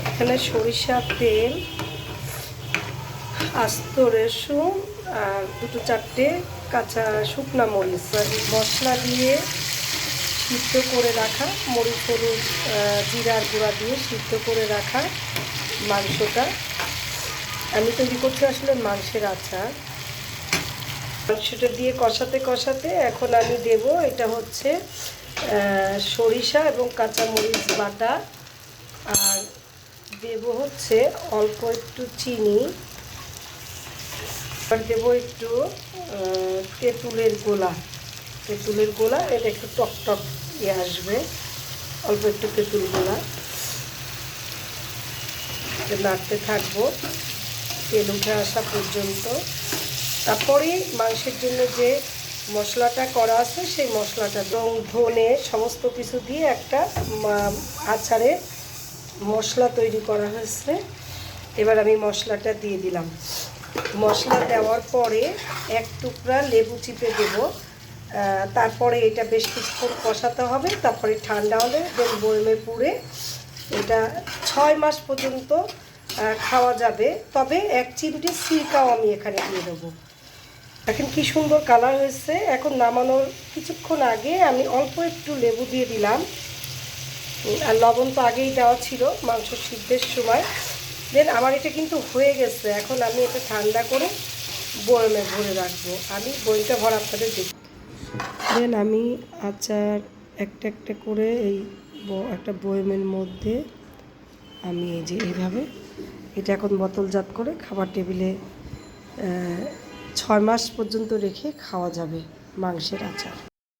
এখানে সরিষার তেল, আস্ত রসুন আর 2-4টে কাঁচা শুকনা মরিচ মশলা দিয়ে সিদ্ধ করে রাখা, মরিচ হলুদ জিরার গুঁড়া দিয়ে সিদ্ধ করে রাখা মাংসটা আমি তৈরি করছি আসলে মাংসের আচার। মাংসটা দিয়ে কষাতে কষাতে এখন আমি দেব, এটা হচ্ছে সরিষা এবং কাঁচা মরিচ বাটা, আর দেব হচ্ছে অল্প একটু চিনি, আর দেবো একটু তেঁতুলের গোলা, এটা একটু টক টক ইয়ে আসবে, অল্প একটু তেঁতুল গোলা নাড়তে থাকবো তেল উঠে আসা পর্যন্ত। তারপরে মাংসের জন্য যে মশলাটা করা আছে সেই মশলাটা ধনে সমস্ত কিছু দিয়ে একটা আচারে মশলা তৈরি করা হয়েছে। এবার আমি মশলাটা দিয়ে দিলাম। মশলা দেওয়ার পরে এক টুকরা লেবু চিপে দেব, তারপরে এটা বেশ কিছুক্ষণ কষাতে হবে। তারপরে ঠান্ডা হলে দেন বয়মে পুড়ে এটা 6 মাস পর্যন্ত খাওয়া যাবে। তবে 1 চিমটি সিরকাও আমি এখানে দিয়ে দেবো। এখন কি সুন্দর কালার হয়েছে। এখন নামানোর কিছুক্ষণ আগে আমি অল্প একটু লেবু দিয়ে দিলাম, আর লবণ তো আগেই দেওয়া ছিল মাংস সিদ্ধের সময়। দেন আমার এটা কিন্তু হয়ে গেছে। এখন আমি এটা ঠান্ডা করে বয়মে ভরে রাখবো। আমি বইটা ভরা আপনাদের দেখি। দেন আমি আচার একটা একটা করে এই একটা বয়মের মধ্যে আমি এই যে এইভাবে এটা এখন বোতলজাত করে খাবার টেবিলে 6 মাস পর্যন্ত রেখে খাওয়া যাবে মাংসের আচার।